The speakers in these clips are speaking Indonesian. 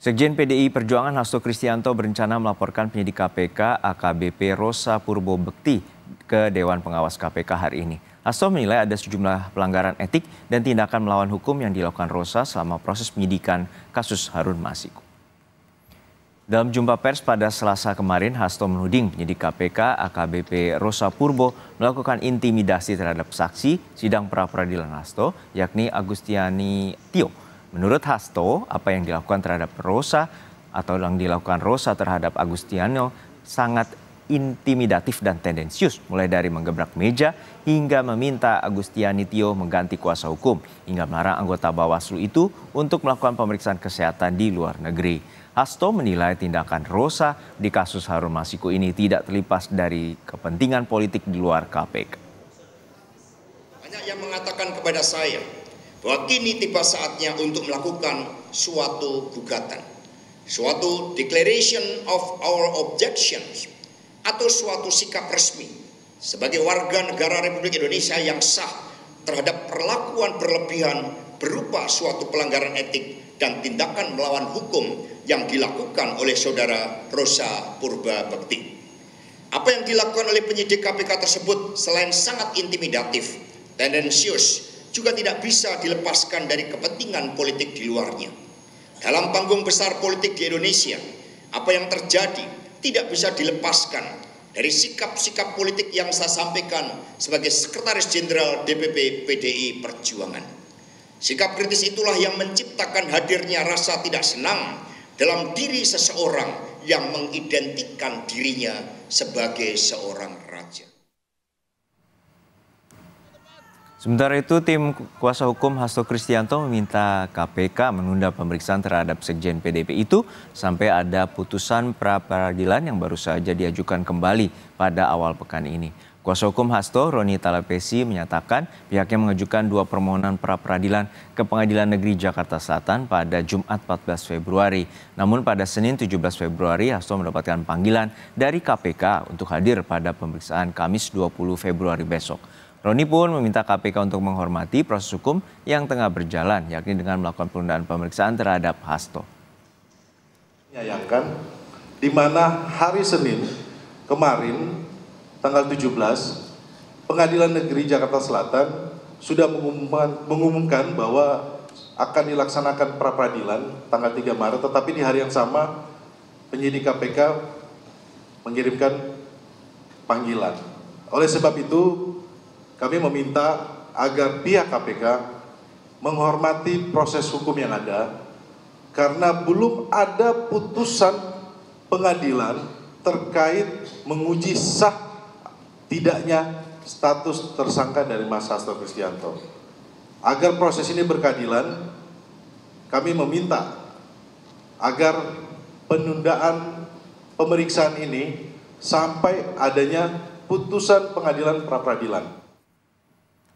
Sekjen PDI Perjuangan Hasto Kristianto berencana melaporkan penyidik KPK AKBP Rosa Purwobekti ke Dewan Pengawas KPK hari ini. Hasto menilai ada sejumlah pelanggaran etik dan tindakan melawan hukum yang dilakukan Rosa selama proses penyidikan kasus Harun Masiku. Dalam jumpa pers pada Selasa kemarin, Hasto menuding penyidik KPK AKBP Rosa Purwo melakukan intimidasi terhadap saksi sidang pra-peradilan Hasto, yakni Agustiani Tio. Menurut Hasto, apa yang dilakukan terhadap Rosa atau yang dilakukan Rosa terhadap Agustiano sangat intimidatif dan tendensius, mulai dari menggebrak meja hingga meminta Agustiani Tio mengganti kuasa hukum, hingga melarang anggota Bawaslu itu untuk melakukan pemeriksaan kesehatan di luar negeri. Hasto menilai tindakan Rosa di kasus Harun Masiku ini tidak terlepas dari kepentingan politik di luar KPK. Banyak yang mengatakan kepada saya bahwa kini tiba saatnya untuk melakukan suatu gugatan, suatu declaration of our objections, atau suatu sikap resmi sebagai warga negara Republik Indonesia yang sah terhadap perlakuan berlebihan berupa suatu pelanggaran etik dan tindakan melawan hukum yang dilakukan oleh saudara Rosa Purwobekti. Apa yang dilakukan oleh penyidik KPK tersebut selain sangat intimidatif, tendensius, juga tidak bisa dilepaskan dari kepentingan politik di luarnya. Dalam panggung besar politik di Indonesia, apa yang terjadi tidak bisa dilepaskan dari sikap-sikap politik yang saya sampaikan sebagai Sekretaris Jenderal DPP PDI Perjuangan. Sikap kritis itulah yang menciptakan hadirnya rasa tidak senang dalam diri seseorang yang mengidentikan dirinya sebagai seorang raja. Sementara itu, tim kuasa hukum Hasto Kristianto meminta KPK menunda pemeriksaan terhadap Sekjen PDIP itu sampai ada putusan pra-peradilan yang baru saja diajukan kembali pada awal pekan ini. Kuasa hukum Hasto, Roni Talapesi, menyatakan pihaknya mengajukan 2 permohonan pra-peradilan ke Pengadilan Negeri Jakarta Selatan pada Jumat 14 Februari. Namun pada Senin 17 Februari, Hasto mendapatkan panggilan dari KPK untuk hadir pada pemeriksaan Kamis 20 Februari besok. Roni pun meminta KPK untuk menghormati proses hukum yang tengah berjalan, yakni dengan melakukan penundaan pemeriksaan terhadap Hasto. Menyayangkan di mana hari Senin kemarin, tanggal 17, Pengadilan Negeri Jakarta Selatan sudah mengumumkan bahwa akan dilaksanakan pra-peradilan tanggal 3 Maret, tetapi di hari yang sama penyidik KPK mengirimkan panggilan. Oleh sebab itu, kami meminta agar pihak KPK menghormati proses hukum yang ada karena belum ada putusan pengadilan terkait menguji sah tidaknya status tersangka dari Mas Hasto Kristianto. Agar proses ini berkeadilan, kami meminta agar penundaan pemeriksaan ini sampai adanya putusan pengadilan pra-peradilan.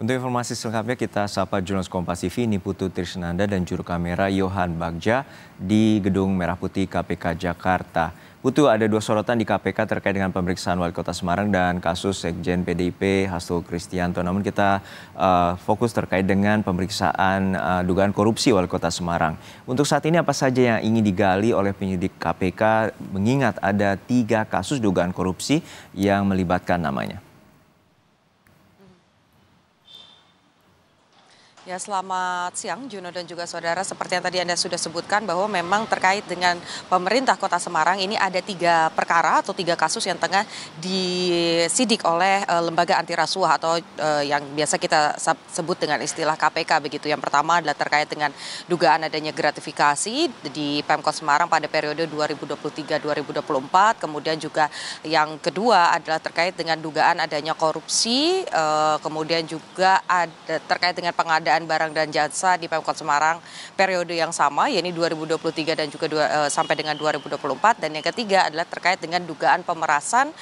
Untuk informasi selengkapnya kita sapa jurnalis Kompas TV Niputu Trisnanda dan juru kamera Yohan Bagja di Gedung Merah Putih KPK Jakarta. Putu, ada 2 sorotan di KPK terkait dengan pemeriksaan Wali Kota Semarang dan kasus Sekjen PDIP Hasto Kristianto. Namun kita fokus terkait dengan pemeriksaan dugaan korupsi Wali Kota Semarang. Untuk saat ini apa saja yang ingin digali oleh penyidik KPK mengingat ada 3 kasus dugaan korupsi yang melibatkan namanya? Ya, selamat siang Juno dan juga saudara. Seperti yang tadi Anda sudah sebutkan bahwa memang terkait dengan pemerintah Kota Semarang ini ada 3 perkara atau 3 kasus yang tengah disidik oleh lembaga anti rasuah atau yang biasa kita sebut dengan istilah KPK begitu. Yang pertama adalah terkait dengan dugaan adanya gratifikasi di Pemkot Semarang pada periode 2023-2024. Kemudian juga yang kedua adalah terkait dengan dugaan adanya korupsi, kemudian juga ada terkait dengan pengadaan barang dan jasa di Pemkot Semarang periode yang sama, yakni 2023 dan juga sampai dengan 2024. Dan yang ketiga adalah terkait dengan dugaan pemerasan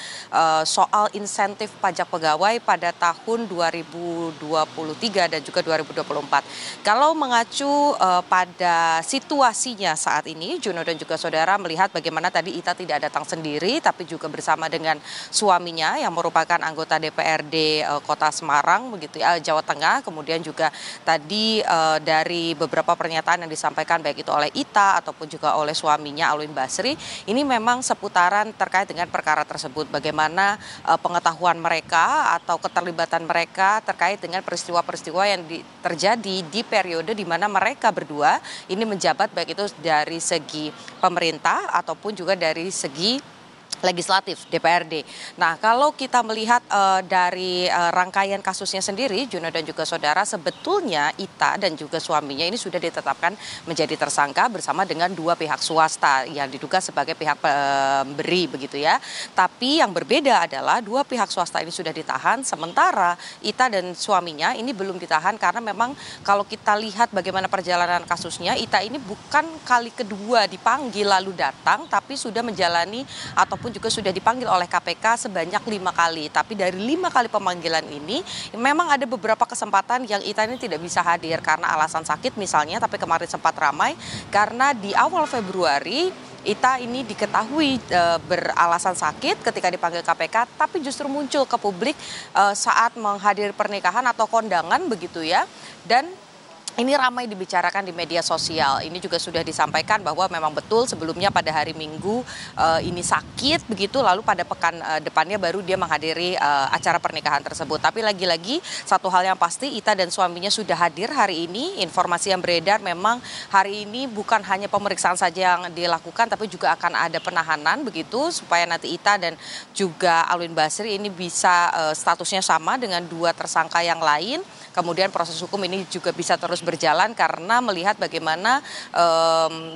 soal insentif pajak pegawai pada tahun 2023 dan juga 2024. Kalau mengacu pada situasinya saat ini, Juno dan juga saudara melihat bagaimana tadi Ita tidak datang sendiri, tapi juga bersama dengan suaminya yang merupakan anggota DPRD Kota Semarang, begitu ya, Jawa Tengah. Kemudian juga tadi dari beberapa pernyataan yang disampaikan baik itu oleh Ita ataupun juga oleh suaminya Alwin Basri, ini memang seputaran terkait dengan perkara tersebut. Bagaimana pengetahuan mereka atau keterlibatan mereka terkait dengan peristiwa-peristiwa yang terjadi di periode di mana mereka berdua ini menjabat baik itu dari segi pemerintah ataupun juga dari segi legislatif DPRD. Nah, kalau kita melihat dari rangkaian kasusnya sendiri, Juno dan juga saudara, sebetulnya Ita dan juga suaminya ini sudah ditetapkan menjadi tersangka bersama dengan dua pihak swasta yang diduga sebagai pihak pemberi begitu ya. Tapi yang berbeda adalah dua pihak swasta ini sudah ditahan, sementara Ita dan suaminya ini belum ditahan karena memang kalau kita lihat bagaimana perjalanan kasusnya, Ita ini bukan kali kedua dipanggil lalu datang, tapi sudah menjalani ataupun juga sudah dipanggil oleh KPK sebanyak 5 kali. Tapi dari 5 kali pemanggilan ini memang ada beberapa kesempatan yang Ita ini tidak bisa hadir karena alasan sakit misalnya, tapi kemarin sempat ramai karena di awal Februari Ita ini diketahui beralasan sakit ketika dipanggil KPK, tapi justru muncul ke publik saat menghadiri pernikahan atau kondangan begitu ya. Dan ini ramai dibicarakan di media sosial. Ini juga sudah disampaikan bahwa memang betul sebelumnya pada hari Minggu ini sakit begitu, lalu pada pekan depannya baru dia menghadiri acara pernikahan tersebut. Tapi lagi-lagi satu hal yang pasti, Ita dan suaminya sudah hadir hari ini. Informasi yang beredar memang hari ini bukan hanya pemeriksaan saja yang dilakukan, tapi juga akan ada penahanan begitu supaya nanti Ita dan juga Alwin Basri ini bisa statusnya sama dengan dua tersangka yang lain. Kemudian proses hukum ini juga bisa terus berjalan karena melihat bagaimana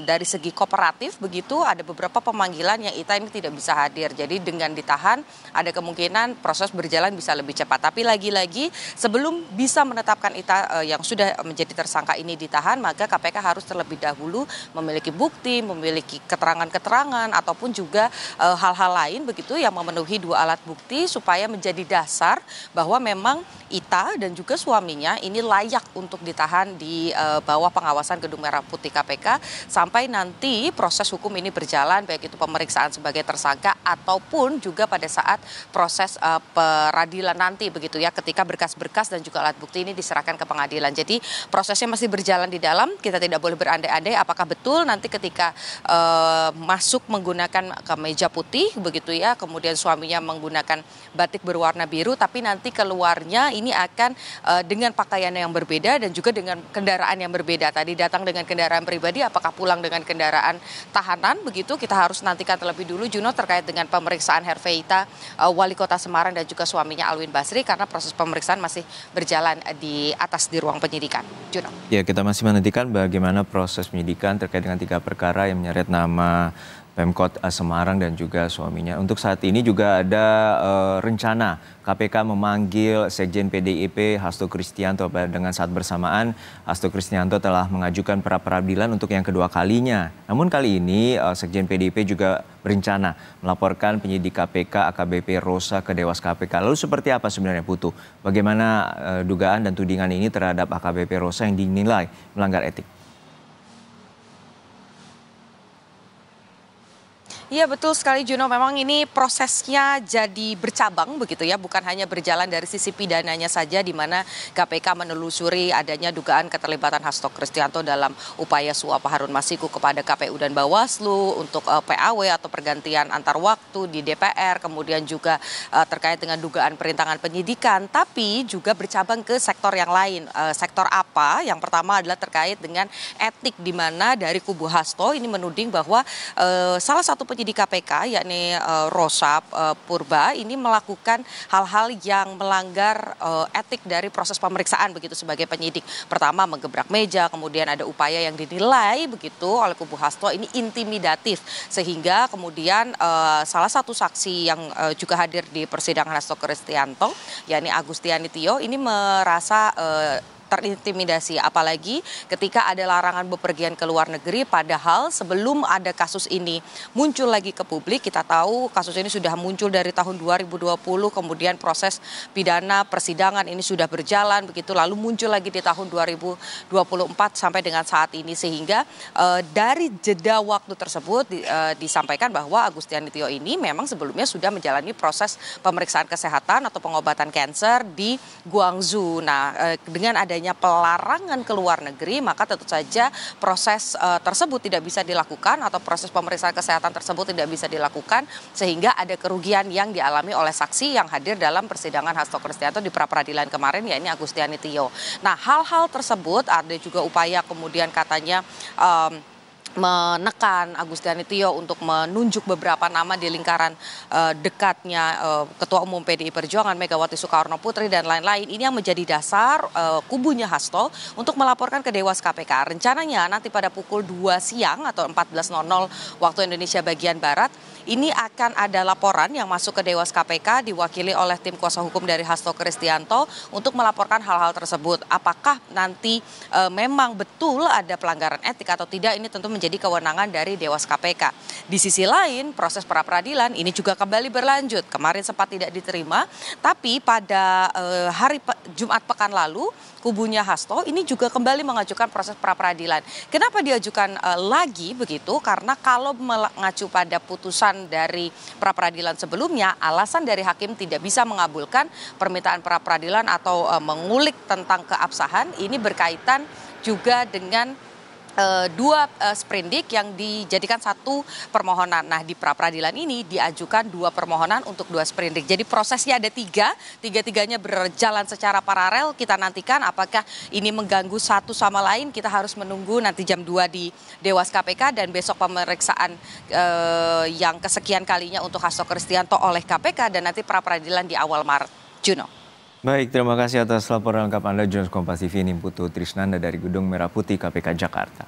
dari segi kooperatif begitu ada beberapa pemanggilan yang Ita ini tidak bisa hadir. Jadi dengan ditahan ada kemungkinan proses berjalan bisa lebih cepat. Tapi lagi-lagi sebelum bisa menetapkan Ita yang sudah menjadi tersangka ini ditahan, maka KPK harus terlebih dahulu memiliki bukti, memiliki keterangan-keterangan ataupun juga hal-hal lain begitu yang memenuhi dua alat bukti supaya menjadi dasar bahwa memang Ita dan juga suaminya ini layak untuk ditahan di bawah pengawasan Gedung Merah Putih KPK sampai nanti proses hukum ini berjalan, baik itu pemeriksaan sebagai tersangka ataupun juga pada saat proses peradilan nanti begitu ya, ketika berkas-berkas dan juga alat bukti ini diserahkan ke pengadilan. Jadi prosesnya masih berjalan di dalam, kita tidak boleh berandai-andai apakah betul nanti ketika masuk menggunakan kemeja putih begitu ya, kemudian suaminya menggunakan batik berwarna biru, tapi nanti keluarnya ini akan dengan pakaian yang berbeda dan juga dengan kendaraan yang berbeda. Tadi datang dengan kendaraan pribadi, apakah pulang dengan kendaraan tahanan begitu, kita harus nantikan terlebih dulu Juno terkait dengan pemeriksaan Herveita, Wali Kota Semarang dan juga suaminya Alwin Basri karena proses pemeriksaan masih berjalan di ruang penyidikan. Juno. Ya, kita masih menantikan bagaimana proses penyidikan terkait dengan 3 perkara yang menyeret nama Pemkot Semarang dan juga suaminya. Untuk saat ini juga ada rencana KPK memanggil Sekjen PDIP Hasto Kristianto. Dengan saat bersamaan Hasto Kristianto telah mengajukan pra peradilan untuk yang kedua kalinya. Namun kali ini Sekjen PDIP juga berencana melaporkan penyidik KPK AKBP Rosa ke Dewas KPK. Lalu seperti apa sebenarnya Putu? Bagaimana dugaan dan tudingan ini terhadap AKBP Rosa yang dinilai melanggar etik? Iya betul sekali Juno, memang ini prosesnya jadi bercabang begitu ya, bukan hanya berjalan dari sisi pidananya saja di mana KPK menelusuri adanya dugaan keterlibatan Hasto Kristianto dalam upaya suap Harun Masiku kepada KPU dan Bawaslu untuk PAW atau pergantian antar waktu di DPR, kemudian juga terkait dengan dugaan perintangan penyidikan, tapi juga bercabang ke sektor yang lain. Sektor apa? Yang pertama adalah terkait dengan etik di mana dari kubu Hasto ini menuding bahwa salah satu penyidik KPK yakni Rosa Purba ini melakukan hal-hal yang melanggar etik dari proses pemeriksaan begitu sebagai penyidik. Pertama menggebrak meja, kemudian ada upaya yang dinilai begitu oleh kubu Hasto ini intimidatif sehingga kemudian salah satu saksi yang juga hadir di persidangan Hasto Kristianto yakni Agustiani Tio ini merasa terintimidasi, apalagi ketika ada larangan bepergian ke luar negeri, padahal sebelum ada kasus ini muncul lagi ke publik, kita tahu kasus ini sudah muncul dari tahun 2020, kemudian proses pidana persidangan ini sudah berjalan begitu, lalu muncul lagi di tahun 2024 sampai dengan saat ini, sehingga dari jeda waktu tersebut disampaikan bahwa Agustiani Tio ini memang sebelumnya sudah menjalani proses pemeriksaan kesehatan atau pengobatan kanker di Guangzhou. Nah, dengan adanya adanya pelarangan ke luar negeri, maka tentu saja proses tersebut tidak bisa dilakukan atau proses pemeriksaan kesehatan tersebut tidak bisa dilakukan, sehingga ada kerugian yang dialami oleh saksi yang hadir dalam persidangan Hasto Kristianto di pra-peradilan kemarin, yakni Agustiani Tio. Nah, hal-hal tersebut ada juga upaya kemudian katanya menekan Agustiani Tio untuk menunjuk beberapa nama di lingkaran dekatnya Ketua Umum PDI Perjuangan Megawati Soekarno Putri dan lain-lain. Ini yang menjadi dasar kubunya Hasto untuk melaporkan ke Dewas KPK. Rencananya nanti pada pukul 2 siang atau 14.00 waktu Indonesia bagian Barat, ini akan ada laporan yang masuk ke Dewas KPK diwakili oleh tim kuasa hukum dari Hasto Kristianto untuk melaporkan hal-hal tersebut. Apakah nanti memang betul ada pelanggaran etik atau tidak, ini tentu menjadi kewenangan dari Dewas KPK. Di sisi lain, proses pra-peradilan ini juga kembali berlanjut. Kemarin sempat tidak diterima, tapi pada hari Jumat pekan lalu, kubunya Hasto ini juga kembali mengajukan proses pra-peradilan. Kenapa diajukan lagi begitu? Karena kalau mengacu pada putusan dari pra-peradilan sebelumnya, alasan dari hakim tidak bisa mengabulkan permintaan pra-peradilan atau mengulik tentang keabsahan, ini berkaitan juga dengan dua sprindik yang dijadikan satu permohonan. Nah, di pra-peradilan ini diajukan 2 permohonan untuk 2 sprindik. Jadi prosesnya ada 3, tiga-tiganya berjalan secara paralel. Kita nantikan apakah ini mengganggu satu sama lain. Kita harus menunggu nanti jam 2 di Dewas KPK dan besok pemeriksaan yang kesekian kalinya untuk Hasto Kristianto oleh KPK dan nanti pra-peradilan di awal Maret. Juno. Baik, terima kasih atas laporan lengkap Anda, Jurnalis Kompas TV Nimputu Trisnanda dari Gedung Merah Putih KPK Jakarta.